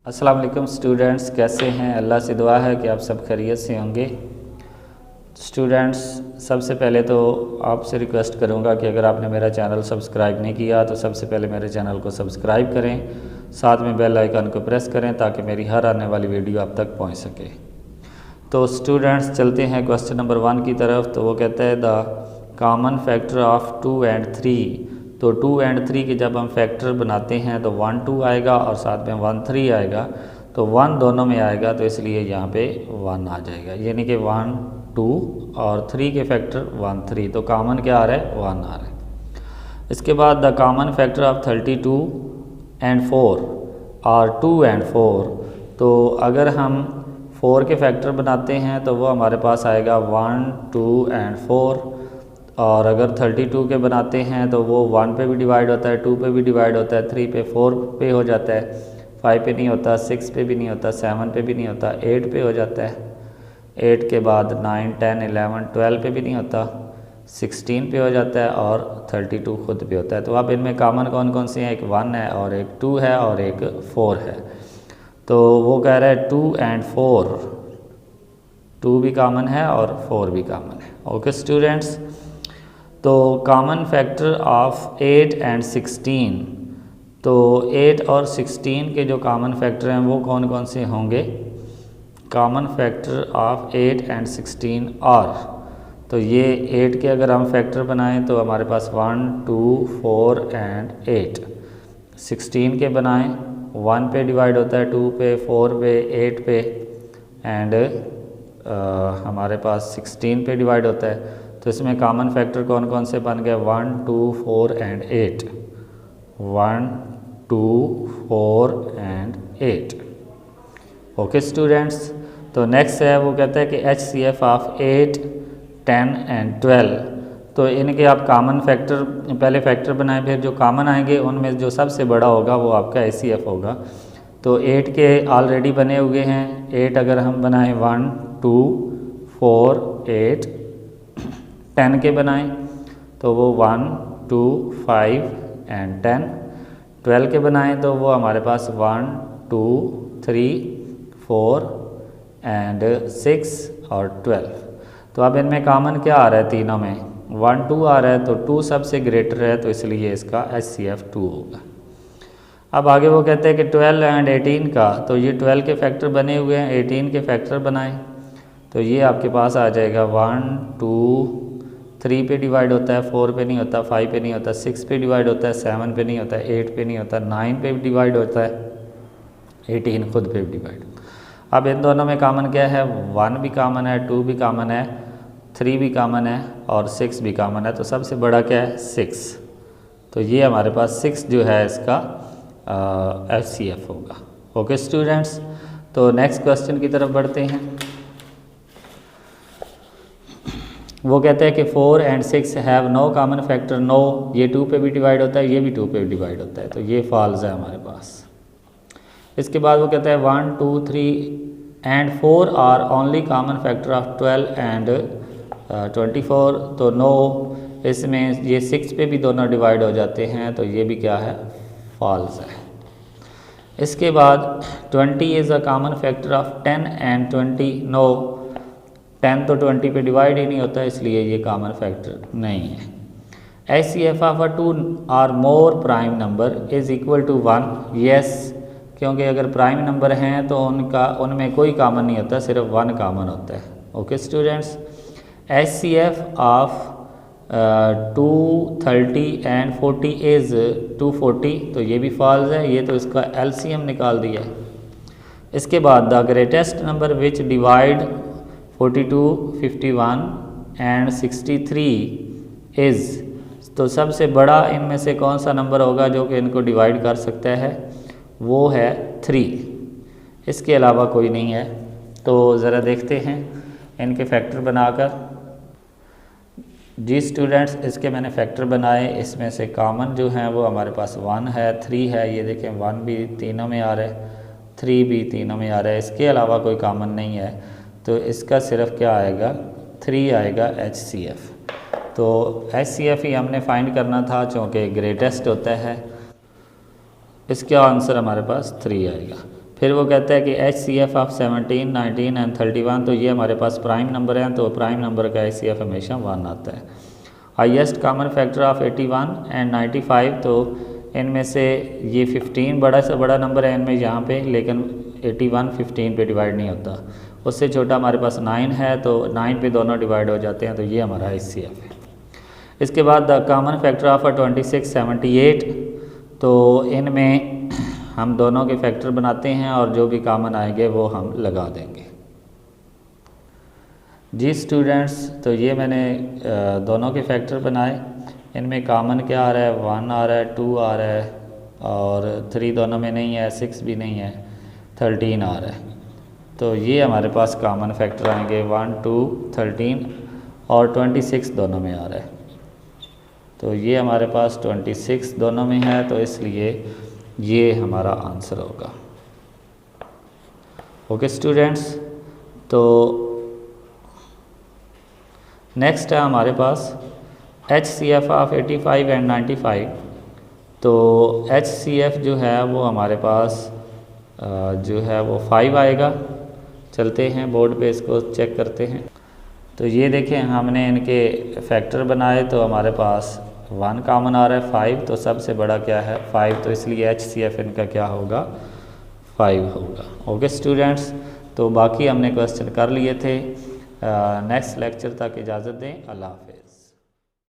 अस्सलाम वालेकुम स्टूडेंट्स, कैसे हैं? अल्लाह से दुआ है कि आप सब खैरियत से होंगे। स्टूडेंट्स, सबसे पहले तो आपसे रिक्वेस्ट करूंगा कि अगर आपने मेरा चैनल सब्सक्राइब नहीं किया तो सबसे पहले मेरे चैनल को सब्सक्राइब करें, साथ में बेल आइकन को प्रेस करें ताकि मेरी हर आने वाली वीडियो आप तक पहुंच सके। तो स्टूडेंट्स, चलते हैं क्वेश्चन नंबर 1 की तरफ। तो वो कहता है the common factor of 2 and 3। तो 2 and 3 के जब हम फैक्टर बनाते हैं तो 1 2 आएगा और साथ में 1 3 आएगा, तो 1 दोनों में आएगा तो इसलिए यहाँ पे 1 आ जाएगा, यानी कि 1 2 और 3 के फैक्टर 1 3, तो कॉमन क्या आ रहा है? 1 आ रहा है। इसके बाद the common factor of 32 and 4 और 2 and 4। तो अगर हम 4 के फैक्टर बनाते हैं तो वो हमारे पास आएगा 1 2 and 4, और अगर 32 के बनाते हैं तो वो 1 पे भी डिवाइड होता है, 2 पे भी डिवाइड होता है, 3 पे 4 पे हो जाता है, 5 पे नहीं होता, 6 पे भी नहीं होता, 7 पे भी नहीं होता, 8 पे हो जाता है, 8 के बाद 9 10 11 12 पे भी नहीं होता, 16 पे हो जाता है और 32 खुद पे होता है। तो अब इनमें कॉमन कौन कौन से हैं? एक 1 है और एक 2 है और एक 4 है। तो वो कह रहा है 2 and 4, 2 भी कॉमन है और 4 भी कॉमन है। ओके स्टूडेंट्स, तो कॉमन फैक्टर ऑफ 8 and 16। तो 8 और 16 के जो कॉमन फैक्टर हैं वो कौन कौन से होंगे? कॉमन फैक्टर ऑफ 8 and 16 और, तो ये 8 के अगर हम फैक्टर बनाएं तो हमारे पास 1 2 4 and 8। 16 के बनाएं, 1 पे डिवाइड होता है, 2 पे, 4 पे, 8 पे, एंड हमारे पास 16 पे डिवाइड होता है। तो इसमें कॉमन फैक्टर कौन कौन से बन गए? 1 2 4 and 8, 1 2 4 and 8। ओके स्टूडेंट्स, तो नेक्स्ट है वो कहता है कि HCF ऑफ 8 10 and 12। तो इनके आप कॉमन फैक्टर, पहले फैक्टर बनाएं, फिर जो कॉमन आएंगे उनमें जो सबसे बड़ा होगा वो आपका HCF होगा। तो 8 के ऑलरेडी बने हुए हैं, 8 अगर हम बनाएं 1 2 4 8, 10 के बनाएं तो वो 1 2 5 and 10, 12 के बनाएं तो वो हमारे पास 1 2 3 4 and 6 और 12। तो अब इनमें कॉमन क्या आ रहा है? तीनों में 1 2 आ रहा है, तो 2 सबसे ग्रेटर है तो इसलिए इसका HCF 2 होगा। अब आगे वो कहते हैं कि 12 and 18 का, तो ये 12 के फैक्टर बने हुए हैं, 18 के फैक्टर बनाएं तो ये आपके पास आ जाएगा 1 2 3 पे डिवाइड होता है, 4 पे नहीं होता, 5 पे नहीं होता, 6 पे डिवाइड होता है, 7 पे नहीं होता, 8 पे नहीं होता, 9 पे डिवाइड होता है, 18 खुद पे डिवाइड। अब इन दोनों में कॉमन क्या है? 1 भी कॉमन है, 2 भी कॉमन है, 3 भी कॉमन है और 6 भी कॉमन है। तो सबसे बड़ा क्या है? 6। तो ये हमारे पास 6 जो है इसका HCF होगा। ओके स्टूडेंट्स, तो नेक्स्ट क्वेश्चन की तरफ बढ़ते हैं। वो कहते हैं कि 4 and 6 have no common factor. No, ये 2 पे भी डिवाइड होता है, ये भी 2 पे भी डिवाइड होता है, तो ये फॉल्स है हमारे पास। इसके बाद वो कहता है 1 2 3 and 4 are only common factor of 12 and 24। तो नो, इसमें ये 6 पे भी दोनों डिवाइड हो जाते हैं, तो ये भी क्या है? फॉल्स है। इसके बाद 20 is a common factor of 10 and 20। No, 10 तो 20 पे डिवाइड ही नहीं होता, इसलिए ये कॉमन फैक्टर नहीं है। HCF of 2 are more prime number is equal to 1। Yes, क्योंकि अगर प्राइम नंबर हैं तो उनमें कोई कॉमन नहीं होता, सिर्फ 1 कॉमन होता है। Okay students, HCF of 230 and 40 is 240। तो ये भी फॉल्स है, ये तो इसका LCM निकाल दिया है। इसके बाद the greatest number which divide 42 51 and 63 is. तो सबसे बड़ा इनमें से कौन सा नंबर होगा जो कि इनको डिवाइड कर सकता है? वो है 3, इसके अलावा कोई नहीं है। तो ज़रा देखते हैं इनके फैक्टर बनाकर। जी स्टूडेंट्स, इसके मैंने फैक्टर बनाए, इसमें से कॉमन जो हैं वो हमारे पास 1 है, 3 है, ये देखें 1 भी तीनों में आ रहा है, 3 भी तीनों में आ रहा है, इसके अलावा कोई कॉमन नहीं है। तो इसका सिर्फ क्या आएगा? 3 आएगा HCF। तो HCF ही हमने फाइंड करना था चूँकि ग्रेटेस्ट होता है। इसका आंसर हमारे पास 3 आएगा। फिर वो कहता है कि HCF ऑफ 17, 19 एंड 31, तो ये हमारे पास प्राइम नंबर हैं, तो प्राइम नंबर का HCF हमेशा 1 आता है। Highest common factor of 81 and 95, तो इनमें से ये 15 बड़ा से बड़ा नंबर है इनमें यहाँ पे, लेकिन 81 15 पे डिवाइड नहीं होता। उससे छोटा हमारे पास 9 है, तो 9 पे दोनों डिवाइड हो जाते हैं, तो ये हमारा HCF है। इसके बाद द कॉमन फैक्टर ऑफ 26, 78, तो इनमें हम दोनों के फैक्टर बनाते हैं और जो भी कॉमन आएंगे वो हम लगा देंगे। जी स्टूडेंट्स, तो ये मैंने दोनों के फैक्टर बनाए। इनमें कॉमन क्या आ रहा है, 1 आ रहा है, 2 आ रहा है, और 3 दोनों में नहीं है, 6 भी नहीं है, 13 आ रहा है। तो ये हमारे पास कॉमन फैक्टर आएंगे 1, 2, 13 और 26 दोनों में आ रहा है। तो ये हमारे पास 26 दोनों में है, तो इसलिए ये हमारा आंसर होगा। ओके स्टूडेंट्स, तो नेक्स्ट है हमारे पास HCF ऑफ 85 एंड 95। तो HCF जो है वो हमारे पास जो है वो 5 आएगा। चलते हैं बोर्ड पे, इसको चेक करते हैं। तो ये देखें, हमने इनके फैक्टर बनाए, तो हमारे पास 1 कॉमन आ रहा है, 5, तो सबसे बड़ा क्या है 5, तो इसलिए HCF इनका क्या होगा 5 होगा। ओके स्टूडेंट्स, तो बाकी हमने क्वेश्चन कर लिए थे। नेक्स्ट लेक्चर तक इजाज़त दें। अल्लाह हाफ़िज़।